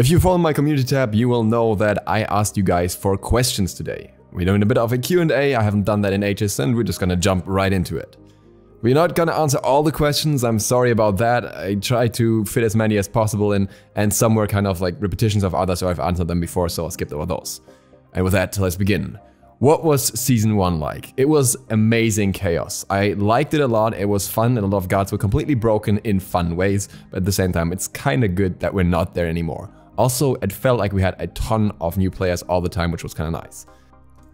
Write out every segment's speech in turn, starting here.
If you follow my community tab, you will know that I asked you guys for questions today. We're doing a bit of a Q&A, I haven't done that in ages, and we're just gonna jump right into it. We're not gonna answer all the questions, I'm sorry about that. I try to fit as many as possible in, and some were kind of like repetitions of others, so I've answered them before, so I skipped over those. And with that, let's begin. What was Season 1 like? It was amazing chaos. I liked it a lot, it was fun, and a lot of guards were completely broken in fun ways, but at the same time, it's kinda good that we're not there anymore. Also, it felt like we had a ton of new players all the time, which was kinda nice.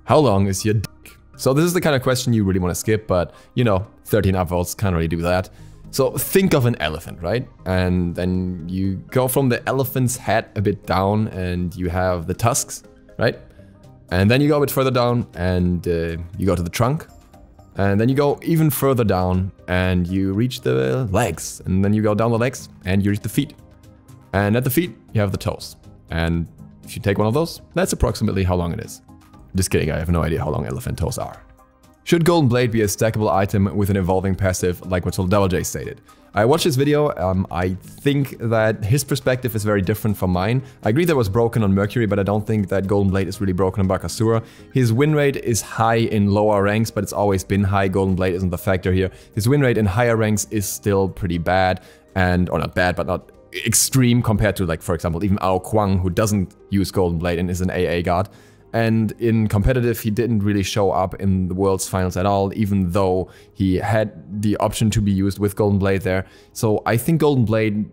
How long is your dick? So this is the kind of question you really want to skip, but you know, 13 upvotes can't really do that. So think of an elephant, right? And then you go from the elephant's head a bit down and you have the tusks, right? And then you go a bit further down and you go to the trunk. And then you go even further down and you reach the legs. And then you go down the legs and you reach the feet. And at the feet, you have the toes. And if you take one of those, that's approximately how long it is. Just kidding, I have no idea how long elephant toes are. Should Golden Blade be a stackable item with an evolving passive like what Double J stated? I watched this video, I think that his perspective is very different from mine. I agree that it was broken on Mercury, but I don't think that Golden Blade is really broken on Bakasura. His win rate is high in lower ranks, but it's always been high. Golden Blade isn't the factor here. His win rate in higher ranks is still pretty bad, or not bad, but not extreme compared to, like, for example, even Ao Kuang, who doesn't use Golden Blade and is an AA guard. And in competitive, he didn't really show up in the World's Finals at all, even though he had the option to be used with Golden Blade there. So I think Golden Blade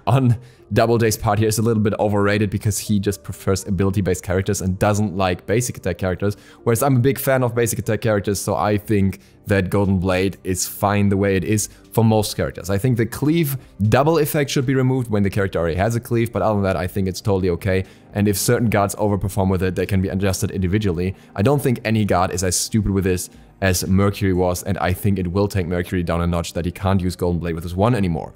on Double J's part here is a little bit overrated because he just prefers ability-based characters and doesn't like basic attack characters. Whereas I'm a big fan of basic attack characters, so I think that Golden Blade is fine the way it is for most characters. I think the cleave double effect should be removed when the character already has a cleave, but other than that, I think it's totally okay. And if certain guards overperform with it, they can be adjusted individually. I don't think any guard is as stupid with this as Mercury was, and I think it will take Mercury down a notch that he can't use Golden Blade with his one anymore.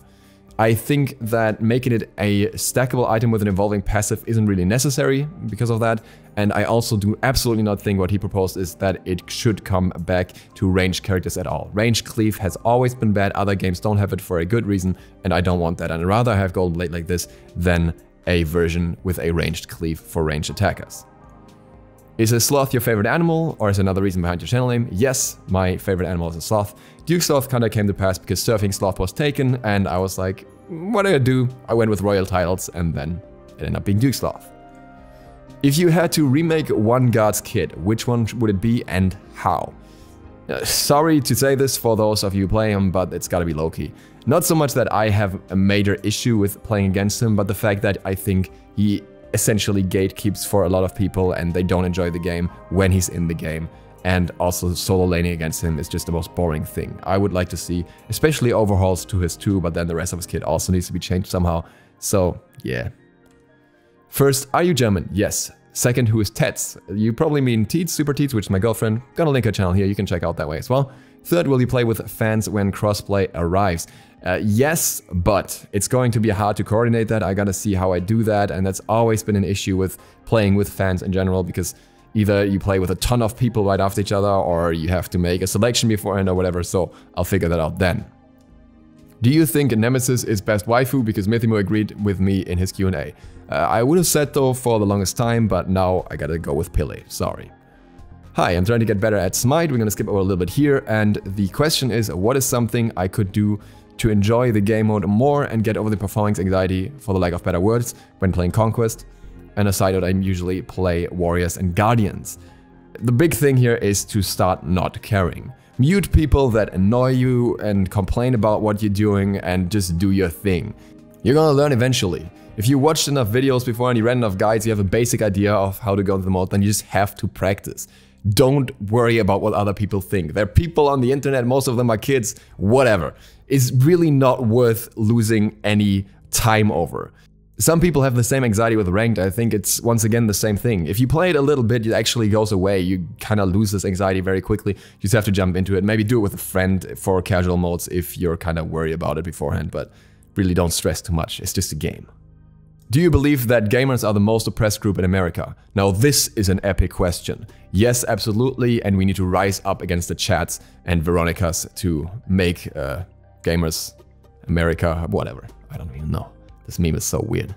I think that making it a stackable item with an evolving passive isn't really necessary because of that, and I also do absolutely not think what he proposed is that it should come back to ranged characters at all. Ranged cleave has always been bad, other games don't have it for a good reason, and I don't want that. I'd rather have Golden Blade like this than a version with a ranged cleave for ranged attackers. Is a sloth your favorite animal, or is another reason behind your channel name? Yes, my favorite animal is a sloth. Duke Sloth kinda came to pass because Surfing Sloth was taken, and I was like, what do I do? I went with royal titles, and then it ended up being Duke Sloth. If you had to remake one guard's kit, which one would it be and how? Sorry to say this for those of you playing him, but it's gotta be Loki. Not so much that I have a major issue with playing against him, but the fact that I think he essentially gatekeeps for a lot of people and they don't enjoy the game when he's in the game. And also solo laning against him is just the most boring thing. I would like to see, especially overhauls to his 2, but then the rest of his kit also needs to be changed somehow. So, yeah. First, are you German? Yes. Second, who is Tets? You probably mean Teets, Super Teets, which is my girlfriend. Gonna link her channel here, you can check out that way as well. Third, will you play with fans when crossplay arrives? Yes, but it's going to be hard to coordinate that. I gotta see how I do that, and that's always been an issue with playing with fans in general, because either you play with a ton of people right after each other, or you have to make a selection beforehand or whatever, so I'll figure that out then. Do you think Nemesis is best waifu? Because Mythimo agreed with me in his Q&A. I would have said though for the longest time, but now I gotta go with Pele, sorry. Hi, I'm trying to get better at Smite. We're gonna skip over a little bit here, and the question is, what is something I could do to enjoy the game mode more and get over the performance anxiety, for the lack of better words, when playing Conquest? And a side note, I usually play Warriors and Guardians. The big thing here is to start not caring. Mute people that annoy you and complain about what you're doing and just do your thing. You're gonna learn eventually. If you watched enough videos before and you read enough guides, you have a basic idea of how to go into the mode, then you just have to practice. Don't worry about what other people think. There are people on the internet, most of them are kids, whatever. It's really not worth losing any time over. Some people have the same anxiety with ranked. I think it's, once again, the same thing. If you play it a little bit, it actually goes away. You kind of lose this anxiety very quickly. You just have to jump into it. Maybe do it with a friend for casual modes if you're kind of worried about it beforehand, but really don't stress too much. It's just a game. Do you believe that gamers are the most oppressed group in America? Now this is an epic question. Yes, absolutely, and we need to rise up against the chats and Veronicas to make gamers America, whatever. I don't even know. This meme is so weird.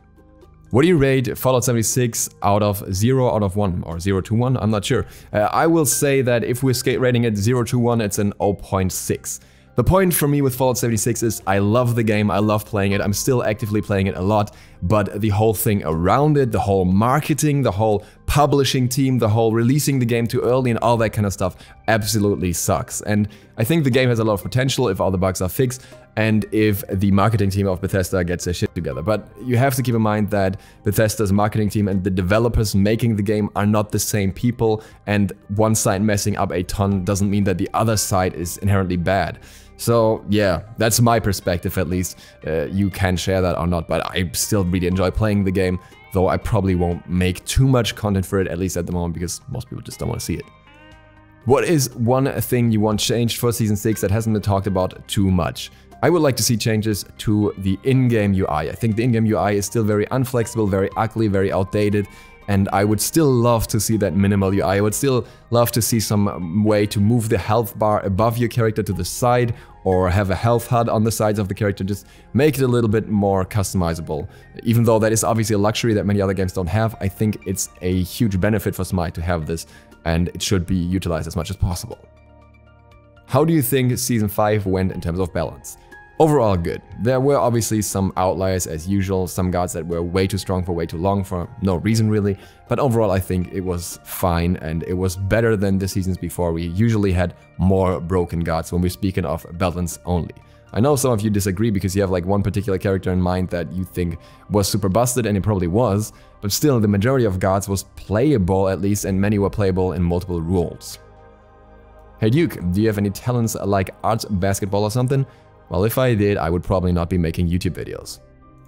What do you rate Fallout 76 out of 0 out of 1 or 0 to 1? I'm not sure. I will say that if we're rating it 0 to 1, it's an 0.6. The point for me with Fallout 76 is I love the game, I love playing it, I'm still actively playing it a lot, but the whole thing around it, the whole marketing, the whole publishing team, the whole releasing the game too early and all that kind of stuff absolutely sucks. And I think the game has a lot of potential if all the bugs are fixed and if the marketing team of Bethesda gets their shit together. But you have to keep in mind that Bethesda's marketing team and the developers making the game are not the same people, and one side messing up a ton doesn't mean that the other side is inherently bad. So yeah, that's my perspective at least. You can share that or not, but I still really enjoy playing the game, though I probably won't make too much content for it, at least at the moment, because most people just don't want to see it. What is one thing you want changed for Season 6 that hasn't been talked about too much? I would like to see changes to the in-game UI. I think the in-game UI is still very unflexible, very ugly, very outdated. And I would still love to see that minimal UI. I would still love to see some way to move the health bar above your character to the side, or have a health HUD on the sides of the character. Just make it a little bit more customizable. Even though that is obviously a luxury that many other games don't have, I think it's a huge benefit for Smite to have this, and it should be utilized as much as possible. How do you think Season 5 went in terms of balance? Overall good. There were obviously some outliers as usual, some gods that were way too strong for way too long for no reason really, but overall I think it was fine and it was better than the seasons before. We usually had more broken gods when we're speaking of balance only. I know some of you disagree because you have like one particular character in mind that you think was super busted, and it probably was, but still the majority of gods was playable at least, and many were playable in multiple roles. Hey Duke, do you have any talents like art, basketball or something? Well, if I did, I would probably not be making YouTube videos.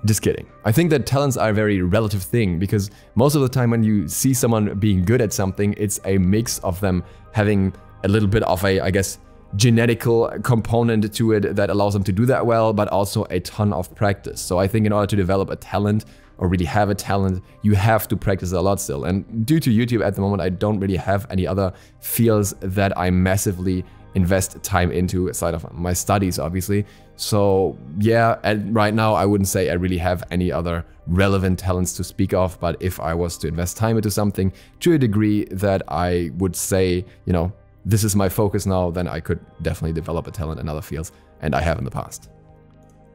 Just kidding. I think that talents are a very relative thing, because most of the time when you see someone being good at something, it's a mix of them having a little bit of a, I guess, genetical component to it that allows them to do that well, but also a ton of practice. So I think in order to develop a talent, or really have a talent, you have to practice a lot still. And due to YouTube at the moment, I don't really have any other fields that I massively invest time into aside of my studies, obviously. So yeah, and right now I wouldn't say I really have any other relevant talents to speak of, but if I was to invest time into something to a degree that I would say, you know, this is my focus now, then I could definitely develop a talent in other fields, and I have in the past.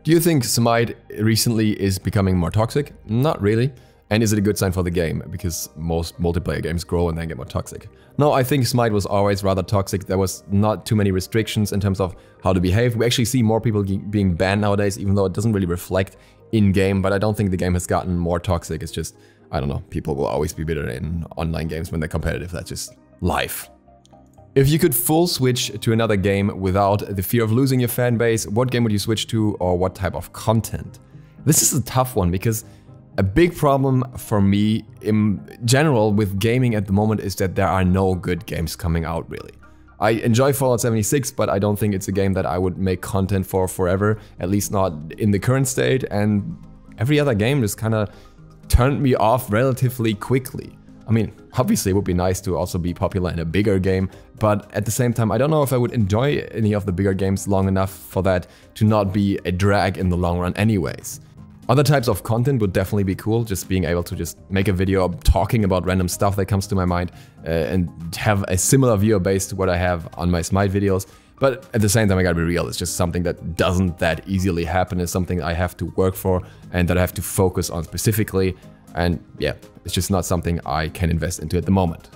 Do you think Smite recently is becoming more toxic? Not really. And is it a good sign for the game? Because most multiplayer games grow and then get more toxic. No, I think Smite was always rather toxic. There was not too many restrictions in terms of how to behave. We actually see more people being banned nowadays, even though it doesn't really reflect in-game. But I don't think the game has gotten more toxic. It's just, I don't know, people will always be bitter in online games when they're competitive. That's just life. If you could full switch to another game without the fear of losing your fan base, what game would you switch to, or what type of content? This is a tough one, because a big problem for me in general with gaming at the moment is that there are no good games coming out, really. I enjoy Fallout 76, but I don't think it's a game that I would make content for forever, at least not in the current state, and every other game just kind of turned me off relatively quickly. I mean, obviously it would be nice to also be popular in a bigger game, but at the same time, I don't know if I would enjoy any of the bigger games long enough for that to not be a drag in the long run anyways. Other types of content would definitely be cool, just being able to just make a video talking about random stuff that comes to my mind and have a similar viewer base to what I have on my Smite videos. But at the same time, I gotta be real, it's just something that doesn't that easily happen. It's something I have to work for and that I have to focus on specifically. And yeah, it's just not something I can invest into at the moment.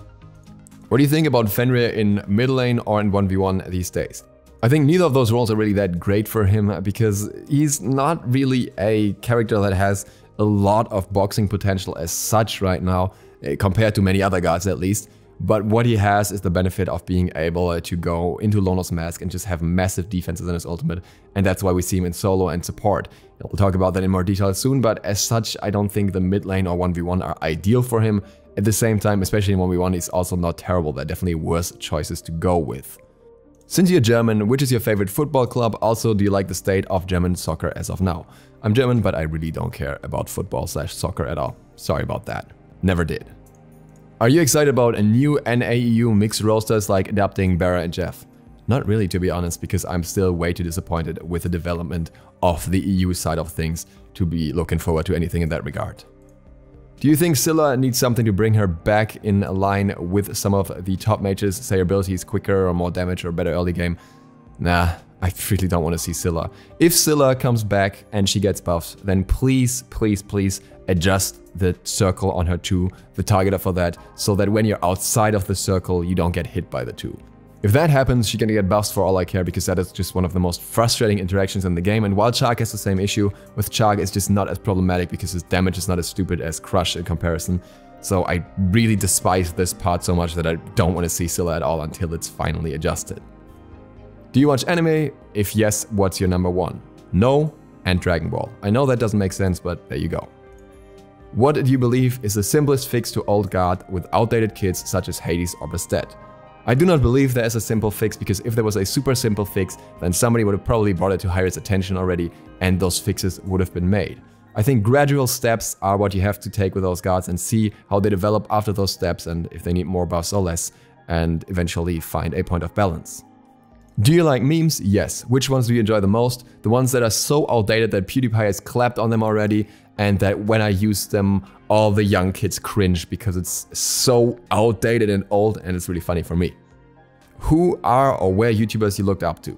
What do you think about Fenrir in mid lane or in 1v1 these days? I think neither of those roles are really that great for him, because he's not really a character that has a lot of boxing potential as such right now, compared to many other gods at least. But what he has is the benefit of being able to go into Lonor's Mask and just have massive defenses in his ultimate, and that's why we see him in solo and support. We'll talk about that in more detail soon, but as such, I don't think the mid lane or 1v1 are ideal for him. At the same time, especially in 1v1, he's also not terrible. There are definitely worse choices to go with. Since you're German, which is your favorite football club? Also, do you like the state of German soccer as of now? I'm German, but I really don't care about football/soccer at all. Sorry about that. Never did. Are you excited about a new NAEU mixed rosters like adapting Barra and Jeff? Not really, to be honest, because I'm still way too disappointed with the development of the EU side of things to be looking forward to anything in that regard. Do you think Scylla needs something to bring her back in line with some of the top mages, say her abilities quicker or more damage or better early game? Nah, I really don't want to see Scylla. If Scylla comes back and she gets buffs, then please, please, please adjust the circle on her 2, the targeter for that, so that when you're outside of the circle, you don't get hit by the 2. If that happens, she's gonna get buffs for all I care, because that is just one of the most frustrating interactions in the game. And while Charg has the same issue, with Charg it's just not as problematic because his damage is not as stupid as Crush in comparison. So I really despise this part so much that I don't want to see Scylla at all until it's finally adjusted. Do you watch anime? If yes, what's your number 1? No, and Dragon Ball. I know that doesn't make sense, but there you go. What do you believe is the simplest fix to Old Guard with outdated kits such as Hades or Bastet? I do not believe there is a simple fix, because if there was a super simple fix, then somebody would have probably brought it to Hi-Re's attention already, and those fixes would have been made. I think gradual steps are what you have to take with those guards and see how they develop after those steps and if they need more buffs or less, and eventually find a point of balance. Do you like memes? Yes. Which ones do you enjoy the most? The ones that are so outdated that PewDiePie has clapped on them already, and that when I use them, all the young kids cringe because it's so outdated and old, and it's really funny for me. Who are or were YouTubers you looked up to?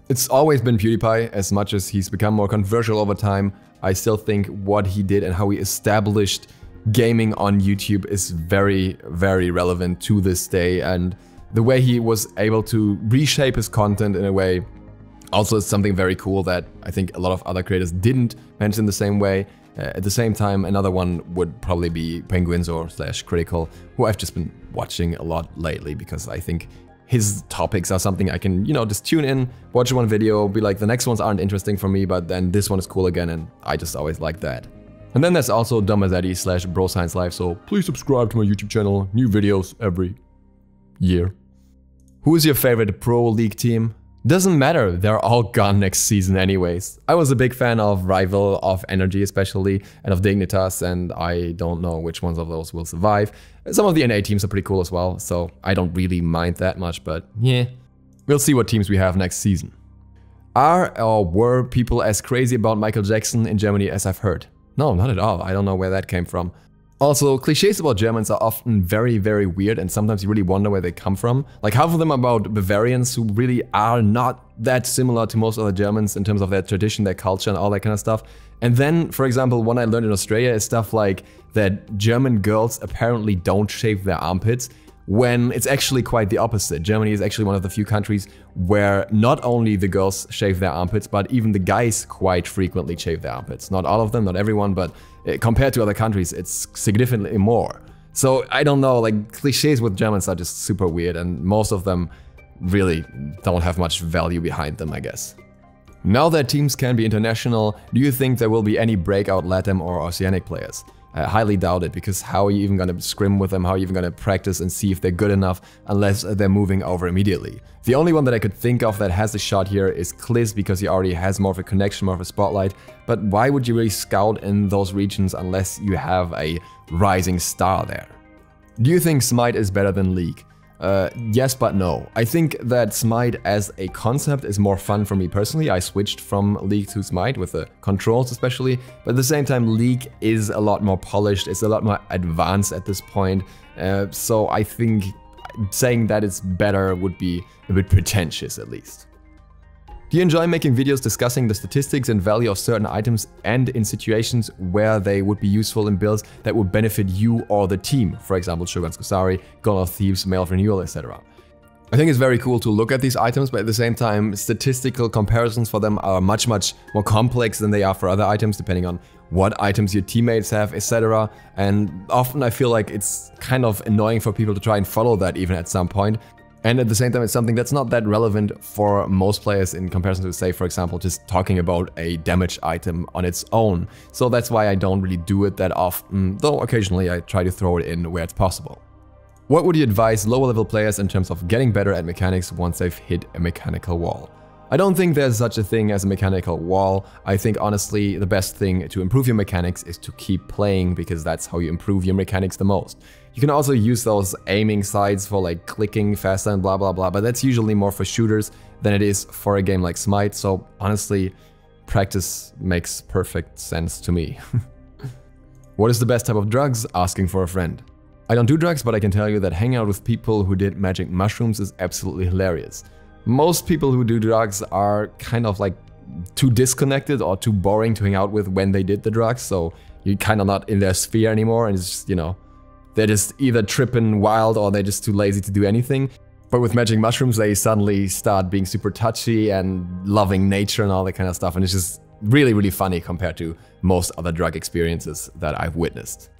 It's always been PewDiePie. As much as he's become more controversial over time, I still think what he did and how he established gaming on YouTube is very, very relevant to this day, and the way he was able to reshape his content in a way also is something very cool that I think a lot of other creators didn't mention the same way. At the same time, another one would probably be Penguinzor / Critical, who I've just been watching a lot lately because I think his topics are something I can, just tune in, watch one video, be like, the next ones aren't interesting for me, but then this one is cool again, and I just always like that. And then there's also Domazetti / BroScienceLife, so please subscribe to my YouTube channel, new videos every year. Who is your favorite Pro League team? Doesn't matter, they're all gone next season anyways. I was a big fan of Rival, of Energy especially, and of Dignitas, and I don't know which ones of those will survive. Some of the NA teams are pretty cool as well, so I don't really mind that much, but yeah. We'll see what teams we have next season. Are or were people as crazy about Michael Jackson in Germany as I've heard? No, not at all. I don't know where that came from. Also, cliches about Germans are often very, very weird, and sometimes you really wonder where they come from. Like half of them about Bavarians, who really are not that similar to most other Germans in terms of their tradition, their culture, and all that kind of stuff. And then, for example, one I learned in Australia is stuff like that German girls apparently don't shave their armpits, when it's actually quite the opposite. Germany is actually one of the few countries where not only the girls shave their armpits, but even the guys quite frequently shave their armpits. Not all of them, not everyone, but compared to other countries, it's significantly more. So I don't know, like cliches with Germans are just super weird, and most of them really don't have much value behind them, I guess. Now that teams can be international, do you think there will be any breakout LATAM or Oceanic players? I highly doubt it, because how are you even going to scrim with them, how are you even going to practice and see if they're good enough unless they're moving over immediately? The only one that I could think of that has a shot here is Kliz, because he already has more of a connection, more of a spotlight, but why would you really scout in those regions unless you have a rising star there? Do you think Smite is better than League? Yes, but no. I think that Smite as a concept is more fun for me personally. I switched from League to Smite with the controls especially, but at the same time League is a lot more polished, it's a lot more advanced at this point, so I think saying that it's better would be a bit pretentious at least. Do you enjoy making videos discussing the statistics and value of certain items and in situations where they would be useful in builds that would benefit you or the team? For example, Shogun's Kusari, Gone of Thieves, Mail of Renewal, etc. I think it's very cool to look at these items, but at the same time, statistical comparisons for them are much more complex than they are for other items, depending on what items your teammates have, etc. And often I feel like it's kind of annoying for people to try and follow that even at some point. And at the same time, it's something that's not that relevant for most players in comparison to, say, for example, just talking about a damage item on its own. So that's why I don't really do it that often, though occasionally I try to throw it in where it's possible. What would you advise lower level players in terms of getting better at mechanics once they've hit a mechanical wall? I don't think there's such a thing as a mechanical wall. I think honestly the best thing to improve your mechanics is to keep playing, because that's how you improve your mechanics the most. You can also use those aiming sides for like clicking faster and blah blah blah, but that's usually more for shooters than it is for a game like Smite, so honestly practice makes perfect sense to me. What is the best type of drugs? Asking for a friend. I don't do drugs, but I can tell you that hanging out with people who did magic mushrooms is absolutely hilarious. Most people who do drugs are kind of like too disconnected or too boring to hang out with when they did the drugs, so you're kind of not in their sphere anymore, and it's just, you know, they're just either tripping wild or they're just too lazy to do anything. But with magic mushrooms, they suddenly start being super touchy and loving nature and all that kind of stuff, and it's just really, really funny compared to most other drug experiences that I've witnessed.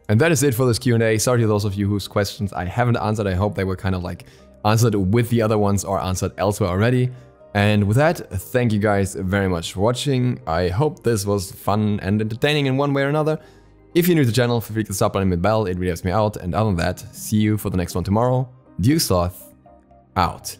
And that is it for this Q&A. Sorry to those of you whose questions I haven't answered. I hope they were kind of like answered with the other ones or answered elsewhere already. And with that, thank you guys very much for watching. I hope this was fun and entertaining in one way or another. If you're new to the channel, feel free to sub button with bell, it really helps me out. And other than that, see you for the next one tomorrow. Due Sloth, out.